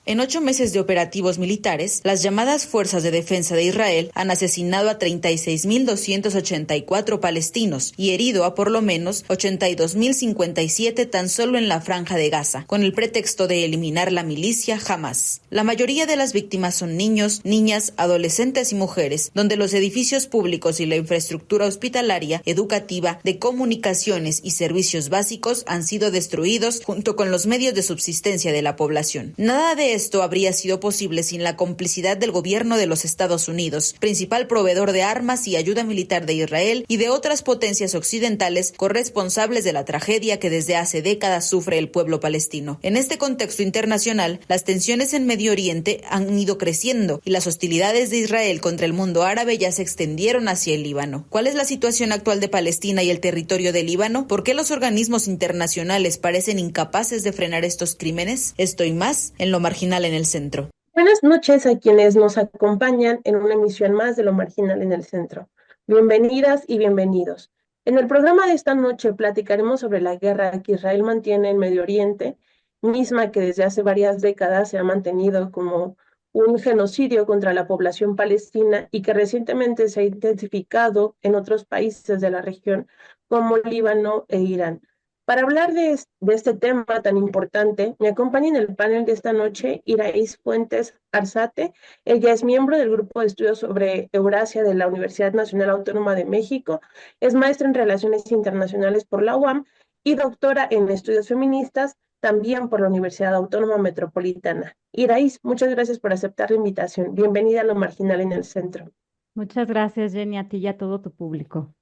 En 8 meses de operativos militares, las llamadas Fuerzas de Defensa de Israel han asesinado a 36.284 palestinos y herido a por lo menos 82.057 tan solo en la Franja de Gaza, con el pretexto de eliminar la milicia Hamas. La mayoría de las víctimas son niños, niñas, adolescentes y mujeres, donde los edificios públicos y la infraestructura hospitalaria, educativa, de comunicaciones y servicios básicos han sido destruidos junto con los medios de subsistencia de la población. Nada de esto habría sido posible sin la complicidad del gobierno de los Estados Unidos, principal proveedor de armas y ayuda militar de Israel y de otras potencias occidentales corresponsables de la tragedia que desde hace décadas sufre el pueblo palestino. En este contexto internacional, las tensiones en Medio Oriente han ido creciendo y las hostilidades de Israel contra el mundo árabe ya se extendieron hacia el Líbano. ¿Cuál es la situación actual de Palestina y el territorio del Líbano? ¿Por qué los organismos internacionales parecen incapaces de frenar estos crímenes? Esto y más en Lo Marginal en el Centro. Buenas noches a quienes nos acompañan en una emisión más de Lo Marginal en el Centro. Bienvenidas y bienvenidos. En el programa de esta noche platicaremos sobre la guerra que Israel mantiene en Medio Oriente, misma que desde hace varias décadas se ha mantenido como un genocidio contra la población palestina y que recientemente se ha intensificado en otros países de la región como Líbano e Irán. Para hablar de este tema tan importante, me acompaña en el panel de esta noche Iraíz Fuentes Arzate. Ella es miembro del Grupo de Estudios sobre Eurasia de la Universidad Nacional Autónoma de México, es maestra en Relaciones Internacionales por la UAM y doctora en Estudios Feministas también por la Universidad Autónoma Metropolitana. Iraíz, muchas gracias por aceptar la invitación. Bienvenida a Lo Marginal en el Centro. Muchas gracias, Jenny, a ti y a todo tu público.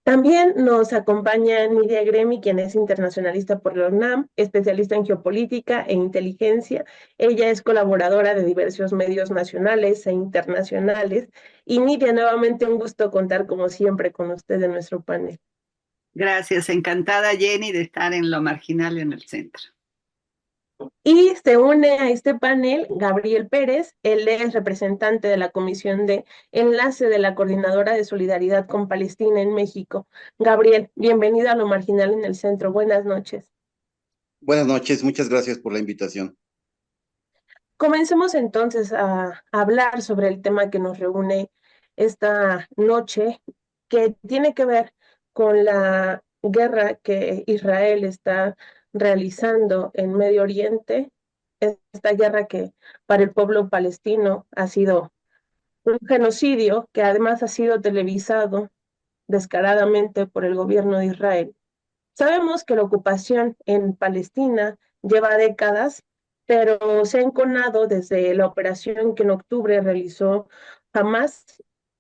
También nos acompaña Nidia Gremi, quien es internacionalista por la UNAM, especialista en geopolítica e inteligencia. Ella es colaboradora de diversos medios nacionales e internacionales. Y Nidia, nuevamente un gusto contar como siempre con usted en nuestro panel. Gracias, encantada Jenny de estar en Lo Marginal en el Centro. Y se une a este panel Gabriel Pérez, él es representante de la Comisión de Enlace de la Coordinadora de Solidaridad con Palestina en México. Gabriel, bienvenido a Lo Marginal en el Centro. Buenas noches. Buenas noches, muchas gracias por la invitación. Comencemos entonces a hablar sobre el tema que nos reúne esta noche, que tiene que ver con la guerra que Israel está realizando en Medio Oriente, esta guerra que para el pueblo palestino ha sido un genocidio que además ha sido televisado descaradamente por el gobierno de Israel. Sabemos que la ocupación en Palestina lleva décadas, pero se ha enconado desde la operación que en octubre realizó Hamas,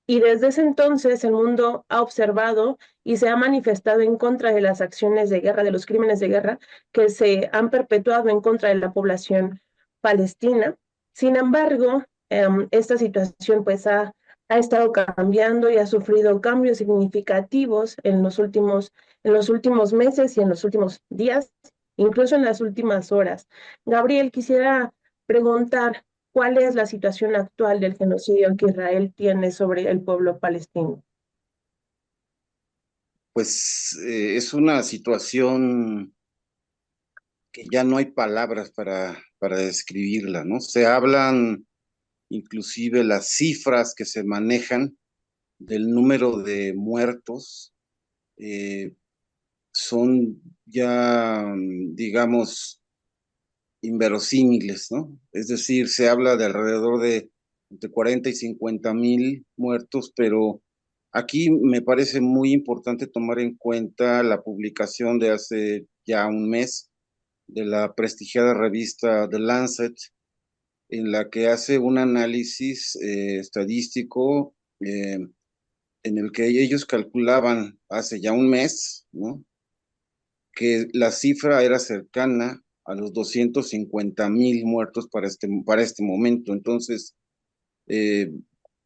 y desde ese entonces el mundo ha observado y se ha manifestado en contra de las acciones de guerra, de los crímenes de guerra que se han perpetuado en contra de la población palestina. Sin embargo, esta situación pues ha estado cambiando y ha sufrido cambios significativos en los últimos meses y en los últimos días, incluso en las últimas horas. Gabriel, quisiera preguntar cuál es la situación actual del genocidio que Israel tiene sobre el pueblo palestino. Pues es una situación que ya no hay palabras para describirla, ¿no? Se hablan inclusive las cifras que se manejan del número de muertos, son ya, digamos, inverosímiles, ¿no? Es decir, se habla de alrededor de entre 40 y 50.000 muertos, pero aquí me parece muy importante tomar en cuenta la publicación de hace ya un mes de la prestigiada revista The Lancet, en la que hace un análisis estadístico en el que ellos calculaban hace ya un mes, ¿no?, que la cifra era cercana a los 250,000 muertos para este momento. Entonces,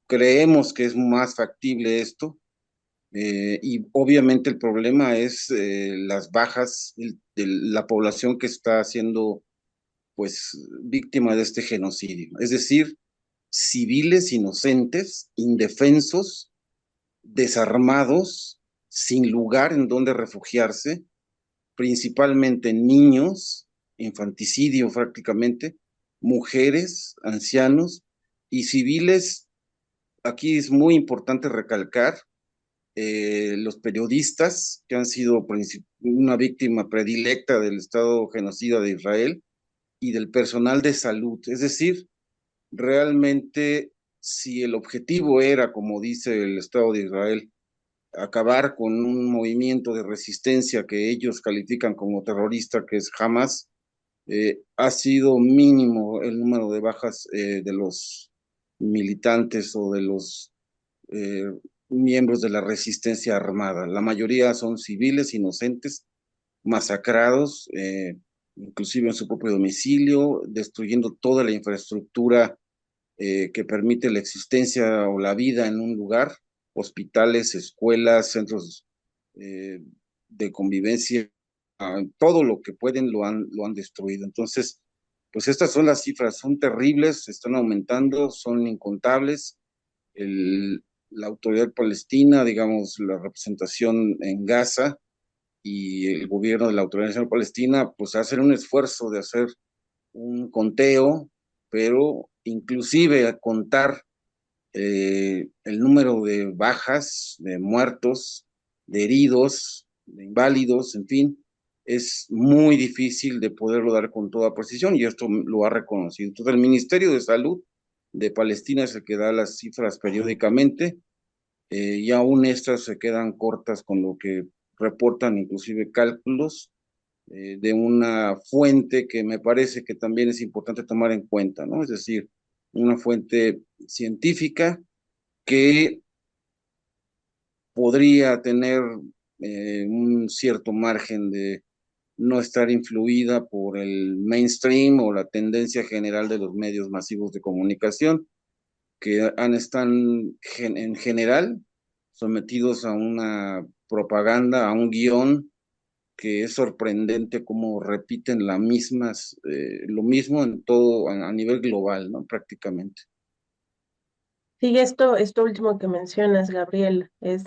creemos que es más factible esto. Y obviamente el problema es las bajas de la población que está siendo pues víctima de este genocidio. Es decir, civiles inocentes, indefensos, desarmados, sin lugar en donde refugiarse, principalmente niños, infanticidio prácticamente, mujeres, ancianos y civiles. Aquí es muy importante recalcar los periodistas que han sido una víctima predilecta del Estado genocida de Israel y del personal de salud. Es decir, realmente si el objetivo era, como dice el Estado de Israel, acabar con un movimiento de resistencia que ellos califican como terrorista, que es Hamas, ha sido mínimo el número de bajas de los militantes o de los eh, miembros de la resistencia armada. La mayoría son civiles inocentes, masacrados, inclusive en su propio domicilio, destruyendo toda la infraestructura que permite la existencia o la vida en un lugar, hospitales, escuelas, centros eh, de convivencia, todo lo que pueden lo han destruido. Entonces, pues estas son las cifras, son terribles, están aumentando, son incontables. La autoridad palestina, digamos, la representación en Gaza y el gobierno de la Autoridad Nacional Palestina, pues hacen un esfuerzo de hacer un conteo, pero inclusive a contar el número de bajas, de muertos, de heridos, de inválidos, en fin, es muy difícil de poderlo dar con toda precisión y esto lo ha reconocido. Entonces, el Ministerio de Salud de Palestina es el que da las cifras periódicamente y aún estas se quedan cortas con lo que reportan inclusive cálculos de una fuente que me parece que también es importante tomar en cuenta, ¿no? Es decir, una fuente científica que podría tener un cierto margen de no estar influida por el mainstream o la tendencia general de los medios masivos de comunicación, que están en general sometidos a una propaganda, a un guión que es sorprendente cómo repiten lo mismo en todo, a nivel global, ¿no? Prácticamente. Sí, esto último que mencionas, Gabriel, es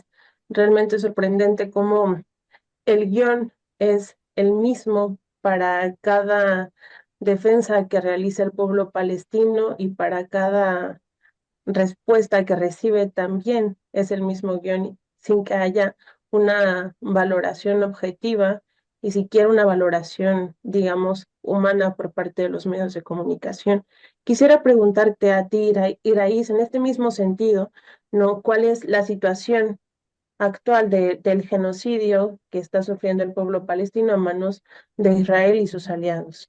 realmente sorprendente cómo el guión es el mismo para cada defensa que realiza el pueblo palestino y para cada respuesta que recibe también es el mismo guión, sin que haya una valoración objetiva y siquiera una valoración, digamos, humana por parte de los medios de comunicación. Quisiera preguntarte a ti, Iraíz, en este mismo sentido, ¿no? ¿Cuál es la situación actual del genocidio que está sufriendo el pueblo palestino a manos de Israel y sus aliados?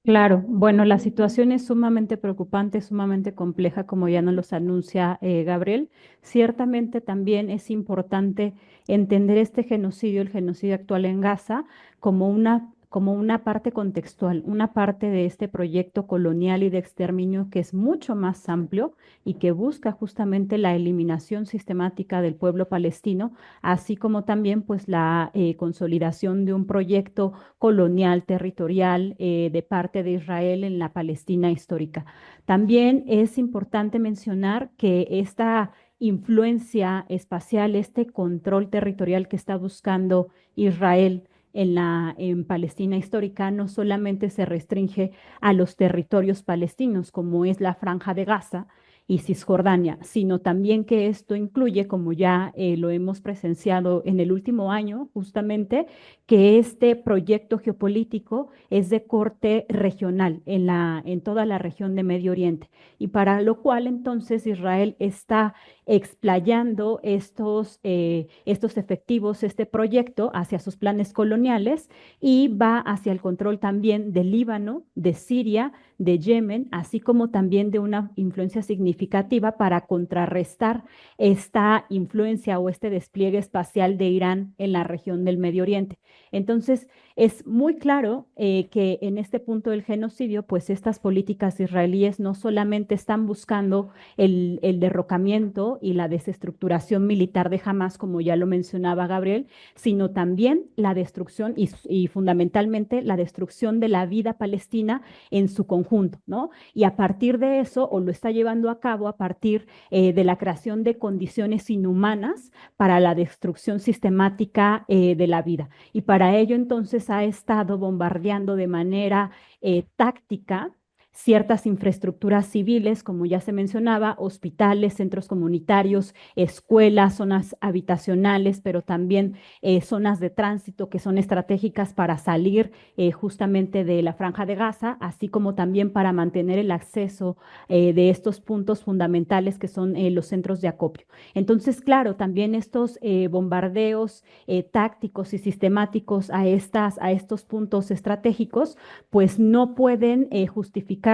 Claro, bueno, la situación es sumamente preocupante, sumamente compleja, como ya nos los anuncia Gabriel. Ciertamente también es importante entender este genocidio, el genocidio actual en Gaza, como una parte contextual, una parte de este proyecto colonial y de exterminio que es mucho más amplio y que busca justamente la eliminación sistemática del pueblo palestino, así como también pues la consolidación de un proyecto colonial, territorial de parte de Israel en la Palestina histórica. También es importante mencionar que esta influencia espacial, este control territorial que está buscando Israel en Palestina histórica no solamente se restringe a los territorios palestinos, como es la Franja de Gaza y Cisjordania, sino también que esto incluye, como ya lo hemos presenciado en el último año, justamente, que este proyecto geopolítico es de corte regional en toda la región de Medio Oriente, y para lo cual entonces Israel está explayando estos efectivos, este proyecto hacia sus planes coloniales y va hacia el control también de Líbano, de Siria, de Yemen, así como también de una influencia significativa para contrarrestar esta influencia o este despliegue espacial de Irán en la región del Medio Oriente. Entonces, es muy claro que en este punto del genocidio, pues estas políticas israelíes no solamente están buscando el derrocamiento y la desestructuración militar de Hamas, como ya lo mencionaba Gabriel, sino también la destrucción y fundamentalmente la destrucción de la vida palestina en su conjunto, ¿no? Y a partir de eso, o lo está llevando a cabo a partir de la creación de condiciones inhumanas para la destrucción sistemática de la vida. Y para ello entonces ha estado bombardeando de manera táctica ciertas infraestructuras civiles, como ya se mencionaba, hospitales, centros comunitarios, escuelas, zonas habitacionales, pero también zonas de tránsito que son estratégicas para salir justamente de la Franja de Gaza, así como también para mantener el acceso de estos puntos fundamentales que son los centros de acopio. Entonces, claro, también estos bombardeos tácticos y sistemáticos a estos puntos estratégicos, pues no pueden justificarse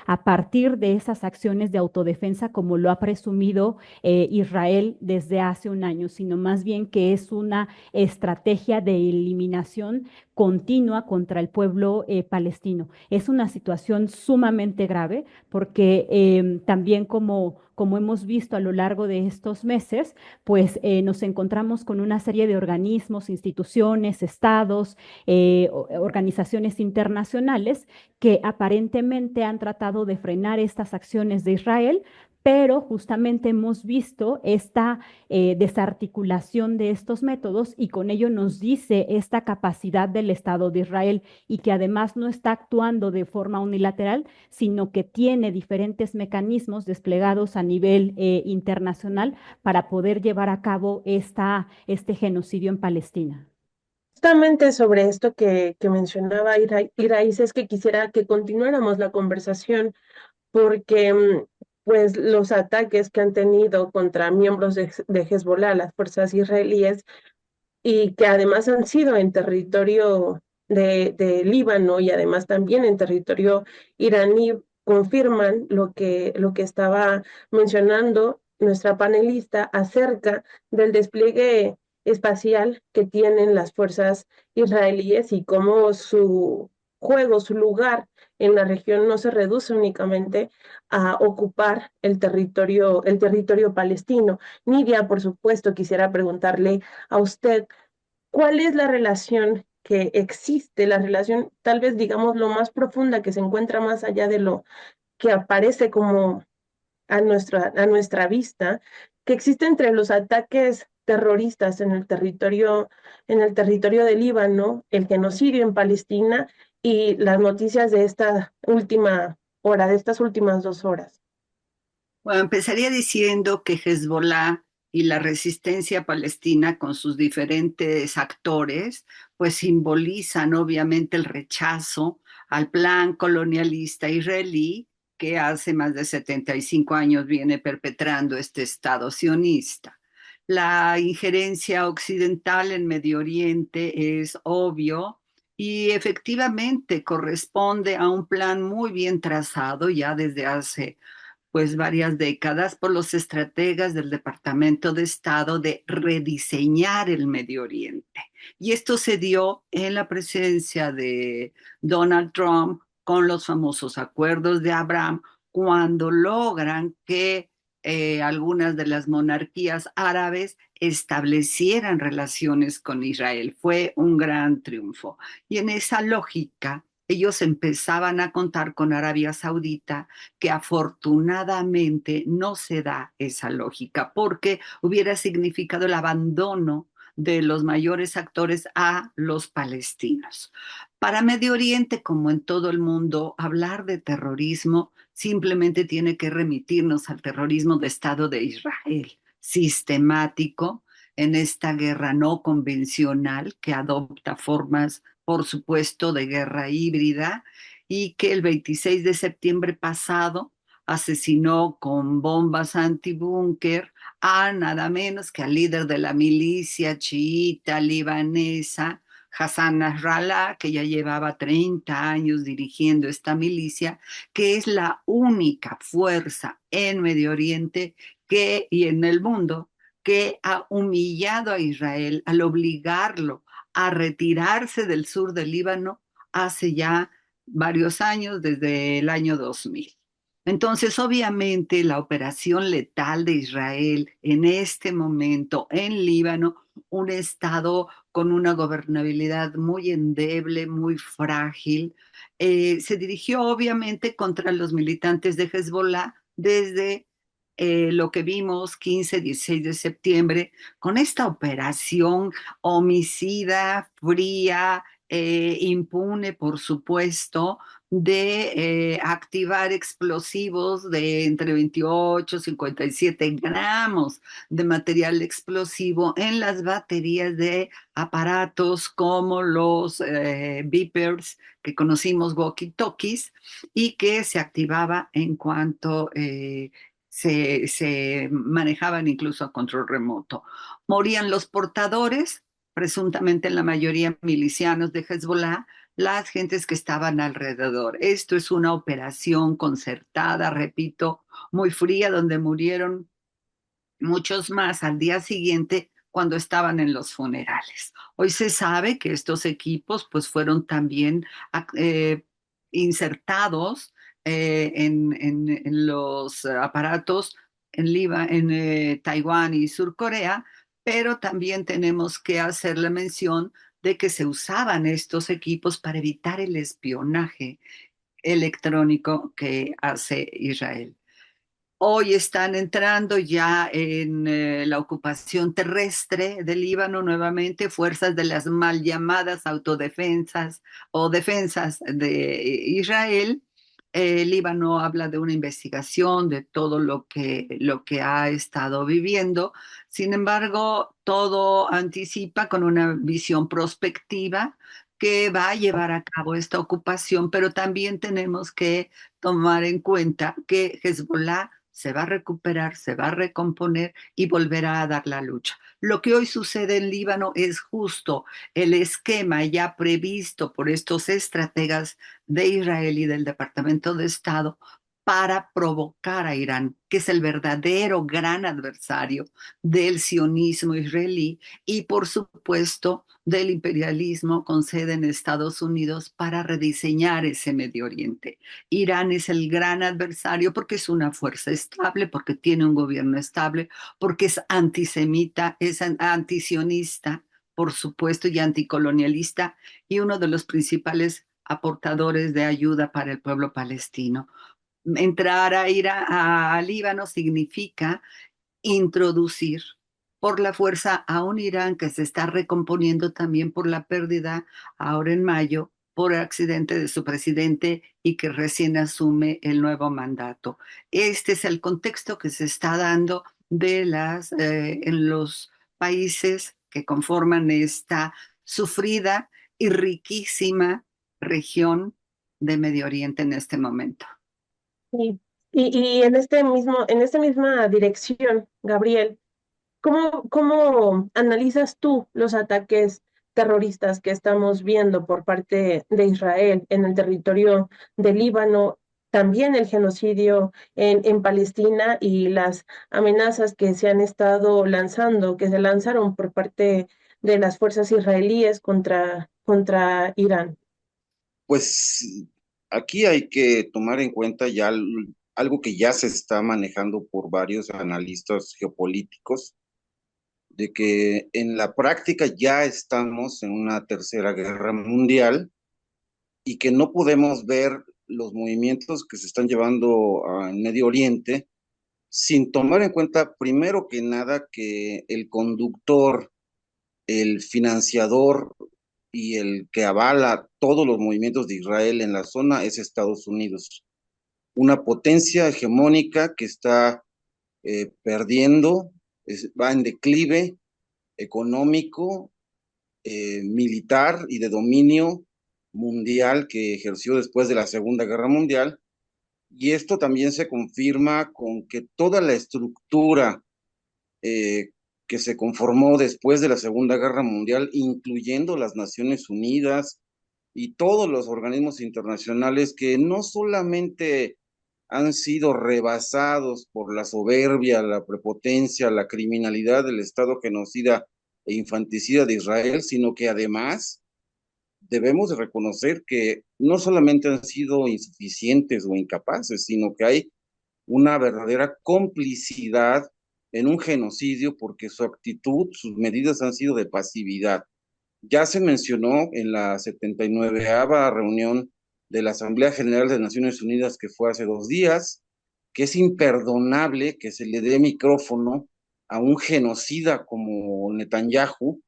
a partir de esas acciones de autodefensa como lo ha presumido Israel desde hace un año, sino más bien que es una estrategia de eliminación continua contra el pueblo palestino. Es una situación sumamente grave porque también como hemos visto a lo largo de estos meses, pues nos encontramos con una serie de organismos, instituciones, estados, organizaciones internacionales que aparentemente han tratado de frenar estas acciones de Israel, pero justamente hemos visto esta desarticulación de estos métodos y con ello nos dice esta capacidad del Estado de Israel y que además no está actuando de forma unilateral, sino que tiene diferentes mecanismos desplegados a nivel internacional para poder llevar a cabo este genocidio en Palestina. Justamente sobre esto que mencionaba Iraíz, es que quisiera que continuáramos la conversación porque pues los ataques que han tenido contra miembros de Hezbollah, las fuerzas israelíes, y que además han sido en territorio de Líbano y además también en territorio iraní, confirman lo que estaba mencionando nuestra panelista acerca del despliegue espacial que tienen las fuerzas israelíes y cómo su juego, su lugar en la región no se reduce únicamente a ocupar el territorio palestino. Nidia, por supuesto, quisiera preguntarle a usted, ¿cuál es la relación que existe, la relación tal vez digamos lo más profunda que se encuentra más allá de lo que aparece como a nuestra vista, que existe entre los ataques terroristas en el territorio de Líbano, el genocidio en Palestina y las noticias de esta última hora, de estas últimas 2 horas? Bueno, empezaría diciendo que Hezbollah y la resistencia palestina con sus diferentes actores, pues simbolizan obviamente el rechazo al plan colonialista israelí que hace más de 75 años viene perpetrando este Estado sionista. La injerencia occidental en Medio Oriente es obvio y efectivamente corresponde a un plan muy bien trazado ya desde hace pues varias décadas por los estrategas del Departamento de Estado de rediseñar el Medio Oriente. Y esto se dio en la presencia de Donald Trump con los famosos acuerdos de Abraham, cuando logran que algunas de las monarquías árabes establecieran relaciones con Israel. Fue un gran triunfo. Y en esa lógica, ellos empezaban a contar con Arabia Saudita, que afortunadamente no se da esa lógica, porque hubiera significado el abandono de los mayores actores a los palestinos. Para Medio Oriente, como en todo el mundo, hablar de terrorismo simplemente tiene que remitirnos al terrorismo de Estado de Israel, sistemático en esta guerra no convencional que adopta formas, por supuesto, de guerra híbrida y que el 26 de septiembre pasado asesinó con bombas antibúnker a nada menos que al líder de la milicia chiita libanesa, Hassan Nasrallah, que ya llevaba 30 años dirigiendo esta milicia, que es la única fuerza en Medio Oriente y en el mundo que ha humillado a Israel al obligarlo a retirarse del sur del Líbano hace ya varios años, desde el año 2000. Entonces, obviamente, la operación letal de Israel en este momento en Líbano, un estado con una gobernabilidad muy endeble, muy frágil, se dirigió obviamente contra los militantes de Hezbollah desde lo que vimos 15, 16 de septiembre, con esta operación homicida, fría, impune, por supuesto, de activar explosivos de entre 28 y 57 gramos de material explosivo en las baterías de aparatos como los beepers que conocimos walkie-talkies y que se activaba en cuanto se manejaban incluso a control remoto. Morían los portadores, presuntamente la mayoría milicianos de Hezbollah, las gentes que estaban alrededor. Esto es una operación concertada, repito, muy fría, donde murieron muchos más al día siguiente cuando estaban en los funerales. Hoy se sabe que estos equipos pues fueron también insertados en los aparatos en Taiwán y Sur Corea, pero también tenemos que hacer la mención de que se usaban estos equipos para evitar el espionaje electrónico que hace Israel. Hoy están entrando ya en la ocupación terrestre del Líbano nuevamente fuerzas de las mal llamadas autodefensas o defensas de Israel. El Líbano habla de una investigación de todo lo que ha estado viviendo. Sin embargo, todo anticipa con una visión prospectiva que va a llevar a cabo esta ocupación, pero también tenemos que tomar en cuenta que Hezbollah se va a recuperar, se va a recomponer y volverá a dar la lucha. Lo que hoy sucede en Líbano es justo el esquema ya previsto por estos estrategas de Israel y del Departamento de Estado para provocar a Irán, que es el verdadero gran adversario del sionismo israelí y, por supuesto, del imperialismo con sede en Estados Unidos para rediseñar ese Medio Oriente. Irán es el gran adversario porque es una fuerza estable, porque tiene un gobierno estable, porque es antisemita, es antisionista, por supuesto, y anticolonialista, y uno de los principales aportadores de ayuda para el pueblo palestino. Entrar a ir a Líbano significa introducir por la fuerza a un Irán que se está recomponiendo también por la pérdida ahora en mayo por accidente de su presidente y que recién asume el nuevo mandato. Este es el contexto que se está dando en los países que conforman esta sufrida y riquísima región de Medio Oriente en este momento. Y, y en esta misma dirección, Gabriel, ¿cómo analizas tú los ataques terroristas que estamos viendo por parte de Israel en el territorio del Líbano, también el genocidio en Palestina y las amenazas que se han estado lanzando, que se lanzaron por parte de las fuerzas israelíes contra Irán? Pues aquí hay que tomar en cuenta ya algo que ya se está manejando por varios analistas geopolíticos, de que en la práctica ya estamos en una tercera guerra mundial y que no podemos ver los movimientos que se están llevando en Medio Oriente sin tomar en cuenta, primero que nada, que el conductor, el financiador y el que avala todos los movimientos de Israel en la zona es Estados Unidos, una potencia hegemónica que está perdiendo, va en declive económico, militar y de dominio mundial que ejerció después de la Segunda Guerra Mundial. Y esto también se confirma con que toda la estructura que se conformó después de la Segunda Guerra Mundial, incluyendo las Naciones Unidas y todos los organismos internacionales que no solamente han sido rebasados por la soberbia, la prepotencia, la criminalidad del Estado genocida e infanticida de Israel, sino que además debemos de reconocer que no solamente han sido insuficientes o incapaces, sino que hay una verdadera complicidad en un genocidio porque su actitud, sus medidas han sido de pasividad. Ya se mencionó en la 79ª reunión de la Asamblea General de Naciones Unidas que fue hace 2 días, que es imperdonable que se le dé micrófono a un genocida como Netanyahu,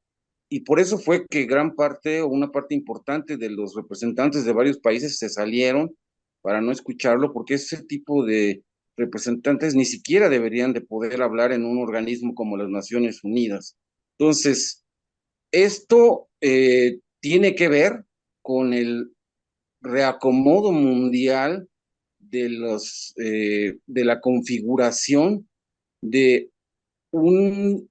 y por eso fue que gran parte o una parte importante de los representantes de varios países se salieron para no escucharlo, porque ese tipo de representantes ni siquiera deberían de poder hablar en un organismo como las Naciones Unidas. Entonces, esto tiene que ver con el reacomodo mundial de la configuración de un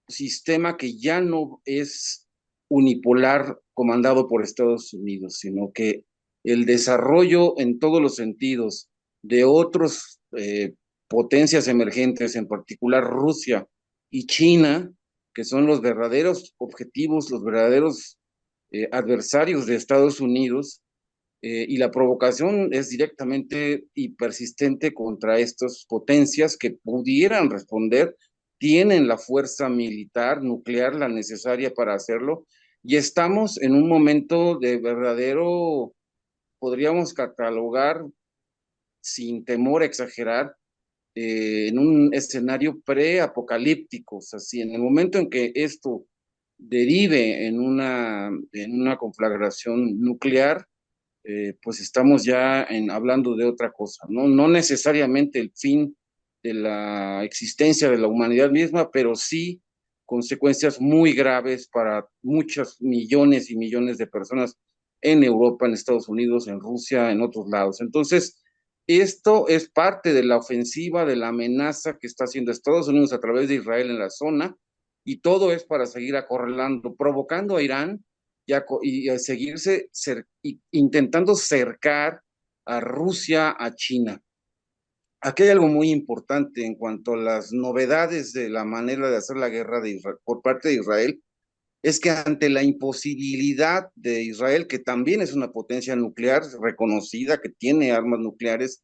sistema que ya no es unipolar comandado por Estados Unidos, sino que el desarrollo en todos los sentidos de otros potencias emergentes, en particular Rusia y China, que son los verdaderos objetivos, los verdaderos adversarios de Estados Unidos, y la provocación es directamente y persistente contra estas potencias que pudieran responder, tienen la fuerza militar, nuclear, la necesaria para hacerlo, y estamos en un momento de verdadero, podríamos catalogar, sin temor a exagerar, en un escenario preapocalíptico. O sea, si en el momento en que esto derive en una conflagración nuclear, pues estamos ya hablando de otra cosa, ¿no? No necesariamente el fin de la existencia de la humanidad misma, pero sí consecuencias muy graves para muchos millones y millones de personas en Europa, en Estados Unidos, en Rusia, en otros lados. Entonces, esto es parte de la ofensiva, de la amenaza que está haciendo Estados Unidos a través de Israel en la zona, y todo es para seguir acorralando, provocando a Irán y a seguirse intentando cercar a Rusia, a China. Aquí hay algo muy importante en cuanto a las novedades de la manera de hacer la guerra de Israel, por parte de Israel, es que ante la imposibilidad de Israel, que también es una potencia nuclear reconocida, que tiene armas nucleares,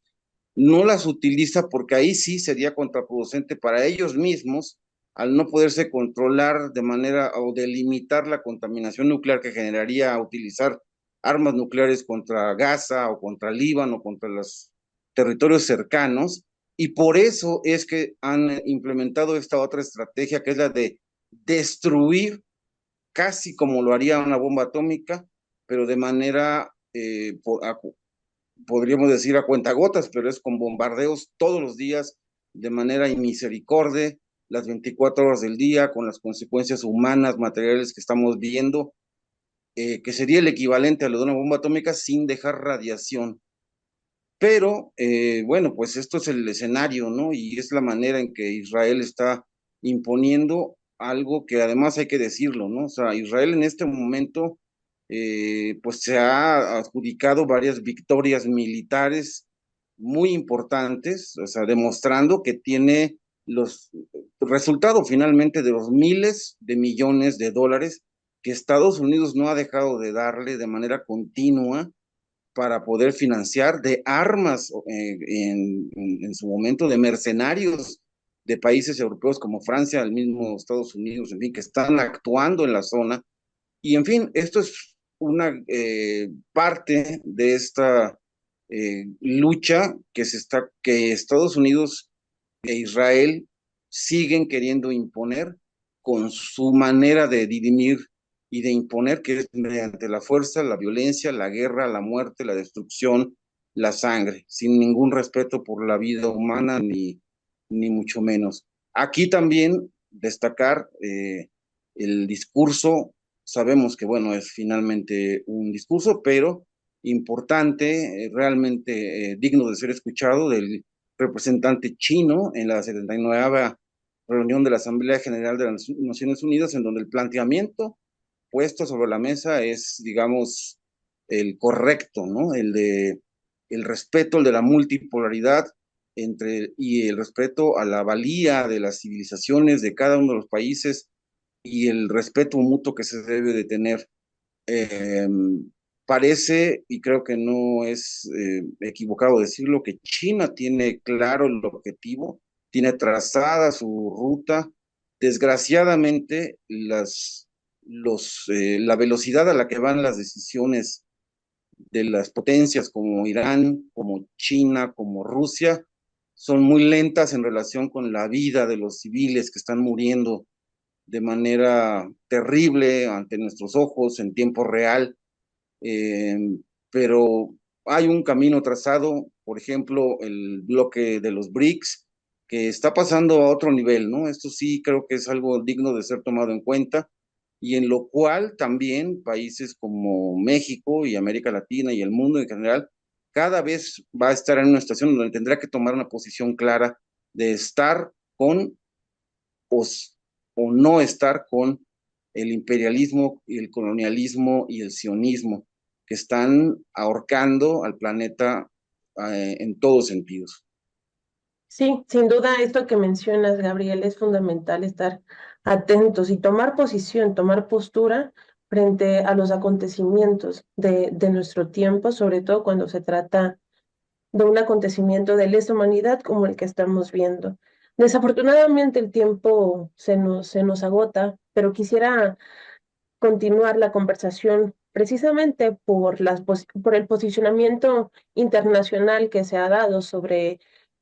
no las utiliza porque ahí sí sería contraproducente para ellos mismos al no poderse controlar de manera o delimitar la contaminación nuclear que generaría utilizar armas nucleares contra Gaza o contra Líbano, contra los territorios cercanos, y por eso es que han implementado esta otra estrategia que es la de destruir casi como lo haría una bomba atómica, pero de manera podríamos decir a cuentagotas, pero es con bombardeos todos los días, de manera inmisericordia, las 24 horas del día, con las consecuencias humanas, materiales que estamos viendo, que sería el equivalente a lo de una bomba atómica sin dejar radiación. Pero, bueno, pues esto es el escenario, ¿no? Y es la manera en que Israel está imponiendo algo que además hay que decirlo, ¿no? O sea, Israel en este momento pues se ha adjudicado varias victorias militares muy importantes, o sea, demostrando que tiene los resultados finalmente de los miles de millones de dólares que Estados Unidos no ha dejado de darle de manera continua para poder financiar de armas en su momento de mercenarios de países europeos como Francia, el mismo Estados Unidos, en fin, que están actuando en la zona. Y en fin, esto es una parte de esta lucha que Estados Unidos e Israel siguen queriendo imponer con su manera de dirimir y de imponer, que es mediante la fuerza, la violencia, la guerra, la muerte, la destrucción, la sangre, sin ningún respeto por la vida humana ni mucho menos. Aquí también destacar el discurso. Sabemos que, bueno, es finalmente un discurso, pero importante, realmente digno de ser escuchado, del representante chino en la 79ª reunión de la Asamblea General de las Naciones Unidas, en donde el planteamiento puesto sobre la mesa es, digamos, el correcto, ¿no? El respeto, el de la multipolaridad y el respeto a la valía de las civilizaciones de cada uno de los países y el respeto mutuo que se debe de tener. Eh, Parece, y creo que no es equivocado decirlo, que China tiene claro el objetivo, tiene trazada su ruta. Desgraciadamente, la velocidad a la que van las decisiones de las potencias como Irán, como China, como Rusia, son muy lentas en relación con la vida de los civiles que están muriendo de manera terrible ante nuestros ojos en tiempo real. eh, pero hay un camino trazado, por ejemplo, el bloque de los BRICS, que está pasando a otro nivel, ¿no? Esto sí creo que es algo digno de ser tomado en cuenta, y en lo cual también países como México y América Latina y el mundo en general cada vez va a estar en una situación donde tendrá que tomar una posición clara de estar con o, o no estar con el imperialismo y el colonialismo y el sionismo que están ahorcando al planeta en todos sentidos. Sí, sin duda esto que mencionas, Gabriel, es fundamental estar atentos y tomar posición, tomar postura frente a los acontecimientos de nuestro tiempo, sobre todo cuando se trata de un acontecimiento de lesa humanidad como el que estamos viendo. Desafortunadamente el tiempo se nos agota, pero quisiera continuar la conversación precisamente por por el posicionamiento internacional que se ha dado sobre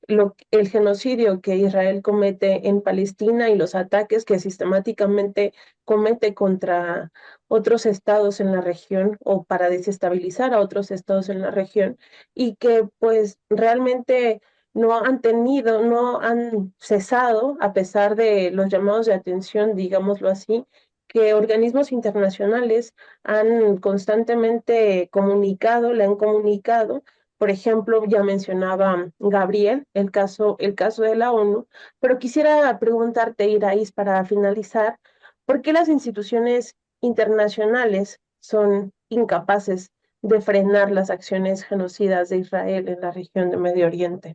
el genocidio que Israel comete en Palestina y los ataques que sistemáticamente comete contra otros estados en la región o para desestabilizar a otros estados en la región y que pues realmente no han cesado a pesar de los llamados de atención, digámoslo así, que organismos internacionales han constantemente comunicado, le han comunicado. Por ejemplo, ya mencionaba Gabriel el caso de la ONU, pero quisiera preguntarte, Iraís, para finalizar, ¿por qué las instituciones internacionales son incapaces de frenar las acciones genocidas de Israel en la región de Medio Oriente?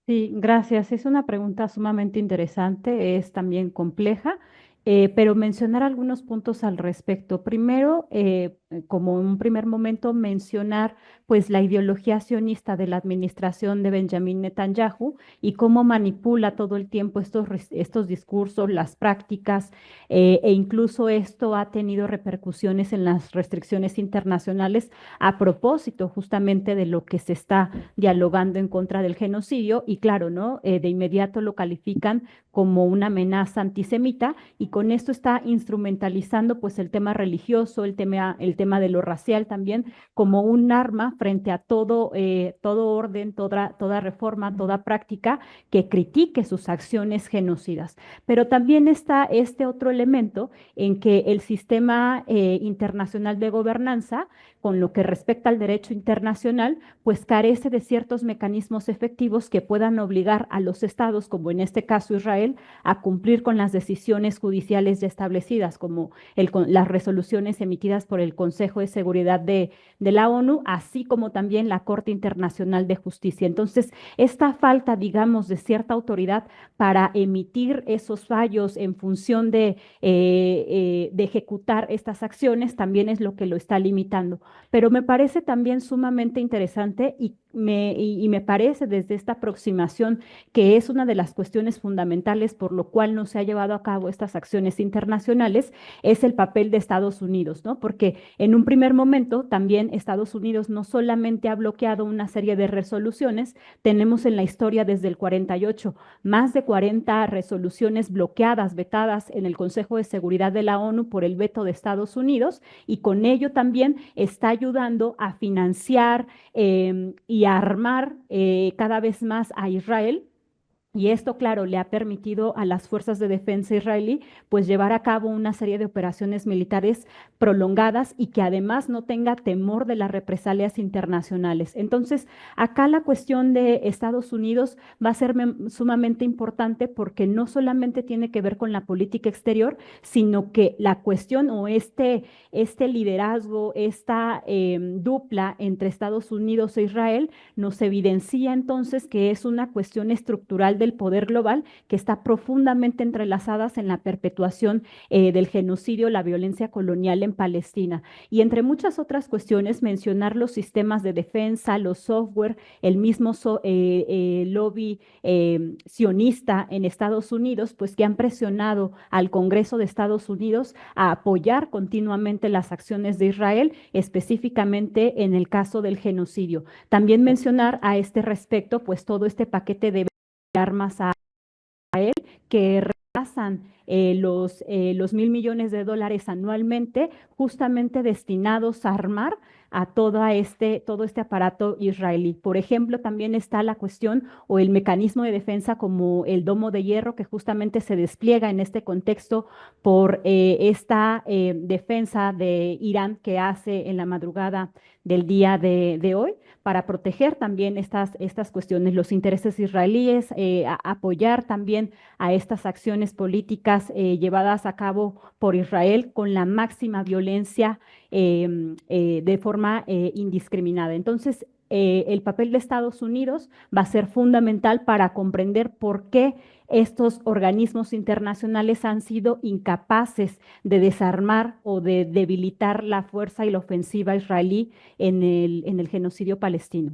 Sí, gracias. Es una pregunta sumamente interesante, es también compleja, pero mencionar algunos puntos al respecto. Primero, como en un primer momento, mencionar pues la ideología sionista de la administración de Benjamín Netanyahu y cómo manipula todo el tiempo estos discursos, las prácticas, e incluso esto ha tenido repercusiones en las restricciones internacionales a propósito justamente de lo que se está dialogando en contra del genocidio y claro, ¿no? De inmediato lo califican como una amenaza antisemita y con esto está instrumentalizando pues el tema religioso, el tema de lo racial también como un arma frente a todo orden, toda reforma, toda práctica que critique sus acciones genocidas. Pero también está este otro elemento en que el sistema internacional de gobernanza, con lo que respecta al derecho internacional, pues carece de ciertos mecanismos efectivos que puedan obligar a los estados, como en este caso Israel, a cumplir con las decisiones judiciales ya establecidas, como las resoluciones emitidas por el Consejo de Seguridad de la ONU, así como también la Corte Internacional de Justicia. Entonces, esta falta, digamos, de cierta autoridad para emitir esos fallos en función de ejecutar estas acciones también es lo que lo está limitando. Pero me parece también sumamente interesante y me parece desde esta aproximación que es una de las cuestiones fundamentales por lo cual no se ha llevado a cabo estas acciones internacionales, es el papel de Estados Unidos, ¿no? Porque en un primer momento también Estados Unidos no solamente ha bloqueado una serie de resoluciones, tenemos en la historia desde el 48 más de 40 resoluciones bloqueadas, vetadas en el Consejo de Seguridad de la ONU por el veto de Estados Unidos y con ello también está ayudando a financiar y a armar cada vez más a Israel. Y esto, claro, le ha permitido a las fuerzas de defensa israelí pues llevar a cabo una serie de operaciones militares prolongadas y que además no tenga temor de las represalias internacionales. Entonces, acá la cuestión de Estados Unidos va a ser sumamente importante porque no solamente tiene que ver con la política exterior, sino que la cuestión o este liderazgo, esta dupla entre Estados Unidos e Israel nos evidencia entonces que es una cuestión estructural del poder global que está profundamente entrelazadas en la perpetuación del genocidio, la violencia colonial en Palestina. Y entre muchas otras cuestiones, mencionar los sistemas de defensa, los software, el mismo lobby sionista en Estados Unidos, pues que han presionado al Congreso de Estados Unidos a apoyar continuamente las acciones de Israel, específicamente en el caso del genocidio. También mencionar a este respecto, pues todo este paquete de armas a que rebasan los $1.000 millones anualmente, justamente destinados a armar a todo este aparato israelí. Por ejemplo, también está la cuestión o el mecanismo de defensa como el domo de hierro que justamente se despliega en este contexto por esta defensa de Irán que hace en la madrugada del día de hoy para proteger también estas cuestiones, los intereses israelíes, apoyar también a estas acciones políticas llevadas a cabo por Israel con la máxima violencia de forma indiscriminada. Entonces, el papel de Estados Unidos va a ser fundamental para comprender por qué estos organismos internacionales han sido incapaces de desarmar o de debilitar la fuerza y la ofensiva israelí en el genocidio palestino.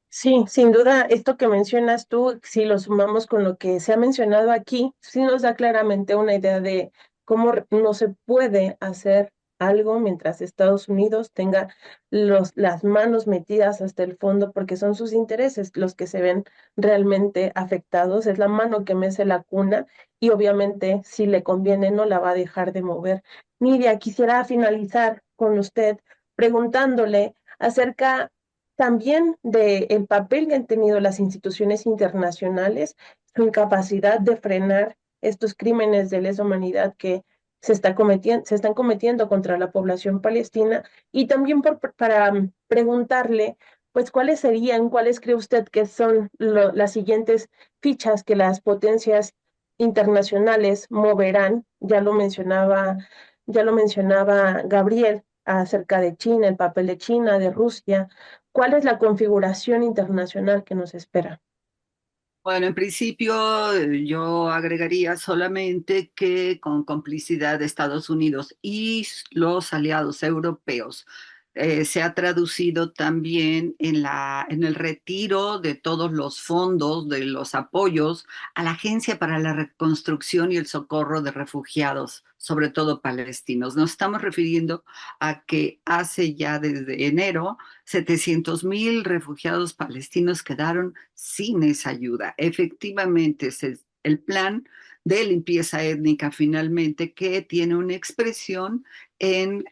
Sí, sin duda, esto que mencionas tú, si lo sumamos con lo que se ha mencionado aquí, sí nos da claramente una idea de cómo no se puede hacer algo mientras Estados Unidos tenga las manos metidas hasta el fondo, porque son sus intereses los que se ven realmente afectados. Es la mano que mece la cuna y obviamente si le conviene no la va a dejar de mover. Nidia, quisiera finalizar con usted preguntándole acerca también del papel que han tenido las instituciones internacionales, su incapacidad de frenar estos crímenes de lesa humanidad que se están cometiendo contra la población palestina, y también para preguntarle, pues, cuáles cree usted que son las siguientes fichas que las potencias internacionales moverán. Ya lo mencionaba Gabriel acerca de China, el papel de China, de Rusia. ¿Cuál es la configuración internacional que nos espera? Bueno, en principio yo agregaría solamente que con complicidad de Estados Unidos y los aliados europeos se ha traducido también en el retiro de todos los fondos, de los apoyos a la Agencia para la Reconstrucción y el Socorro de Refugiados, sobre todo palestinos. Nos estamos refiriendo a que hace ya desde enero 700,000 refugiados palestinos quedaron sin esa ayuda. Efectivamente, es el plan de limpieza étnica finalmente que tiene una expresión en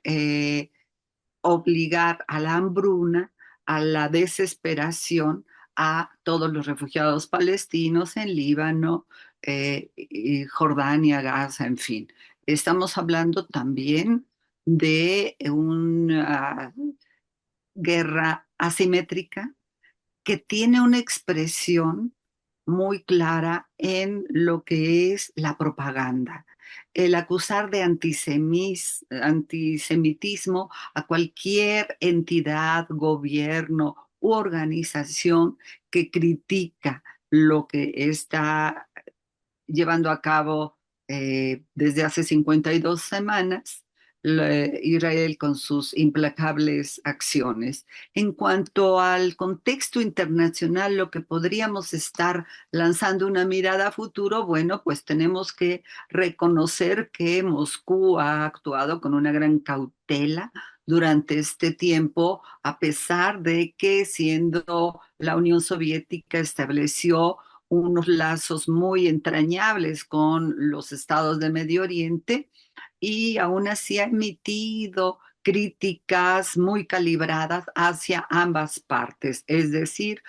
obligar a la hambruna, a la desesperación a todos los refugiados palestinos en Líbano, y Jordania, Gaza, en fin. Estamos hablando también de una guerra asimétrica que tiene una expresión muy clara en lo que es la propaganda. El acusar de antisemitismo a cualquier entidad, gobierno u organización que critica lo que está llevando a cabo desde hace 52 semanas Israel con sus implacables acciones. En cuanto al contexto internacional, lo que podríamos estar lanzando una mirada a futuro, bueno, pues tenemos que reconocer que Moscú ha actuado con una gran cautela durante este tiempo, a pesar de que siendo la Unión Soviética estableció unos lazos muy entrañables con los estados de Medio Oriente y aún así ha emitido críticas muy calibradas hacia ambas partes, es decir,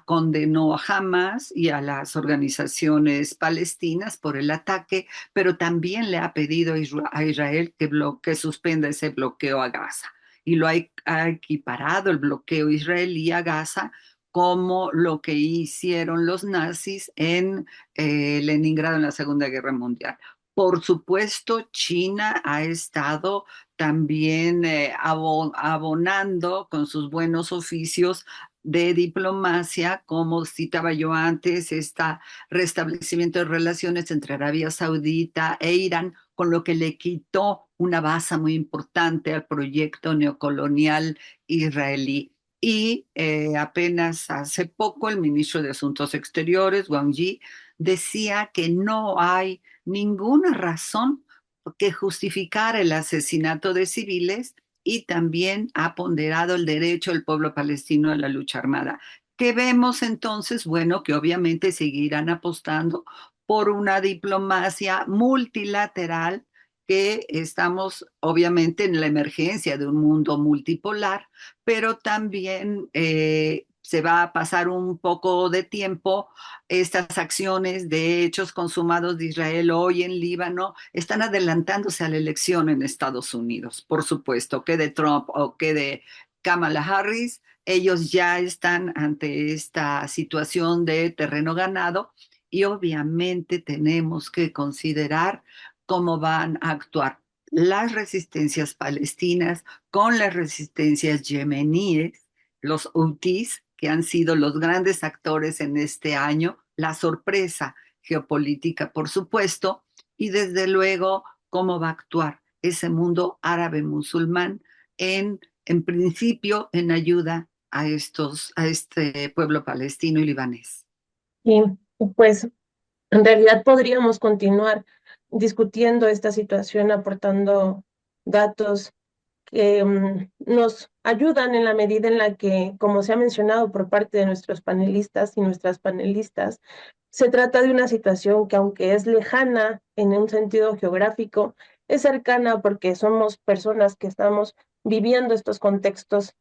condenó a Hamas y a las organizaciones palestinas por el ataque, pero también le ha pedido a Israel que suspenda ese bloqueo a Gaza y ha equiparado el bloqueo israelí a Gaza como lo que hicieron los nazis en Leningrado en la Segunda Guerra Mundial. Por supuesto, China ha estado también abonando con sus buenos oficios de diplomacia, como citaba yo antes, este restablecimiento de relaciones entre Arabia Saudita e Irán, con lo que le quitó una base muy importante al proyecto neocolonial israelí. Y apenas hace poco el ministro de Asuntos Exteriores, Wang Yi, decía que no hay ninguna razón que justificar el asesinato de civiles y también ha ponderado el derecho del pueblo palestino a la lucha armada. ¿Qué vemos entonces? Bueno, que obviamente seguirán apostando por una diplomacia multilateral, que estamos obviamente en la emergencia de un mundo multipolar, pero también se va a pasar un poco de tiempo. Estas acciones de hechos consumados de Israel hoy en Líbano están adelantándose a la elección en Estados Unidos. Por supuesto, que de Trump o que de Kamala Harris, ellos ya están ante esta situación de terreno ganado y obviamente tenemos que considerar cómo van a actuar las resistencias palestinas con las resistencias yemeníes, los hutíes, que han sido los grandes actores en este año, la sorpresa geopolítica, por supuesto, y desde luego cómo va a actuar ese mundo árabe musulmán en principio en ayuda a este pueblo palestino y libanés. Y pues en realidad podríamos continuar discutiendo esta situación, aportando datos que nos ayudan en la medida en la que, como se ha mencionado por parte de nuestros panelistas y nuestras panelistas, se trata de una situación que, aunque es lejana en un sentido geográfico, es cercana porque somos personas que estamos viviendo estos contextos.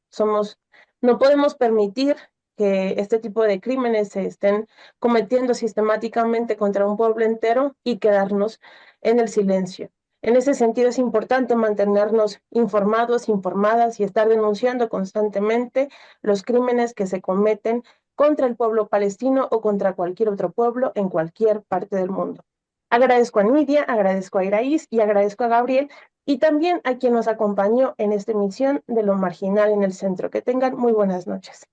No podemos permitir que este tipo de crímenes se estén cometiendo sistemáticamente contra un pueblo entero y quedarnos en el silencio. En ese sentido es importante mantenernos informados, informadas y estar denunciando constantemente los crímenes que se cometen contra el pueblo palestino o contra cualquier otro pueblo en cualquier parte del mundo. Agradezco a Nidia, agradezco a Iraís y agradezco a Gabriel y también a quien nos acompañó en esta emisión de Lo Marginal en el Centro. Que tengan muy buenas noches.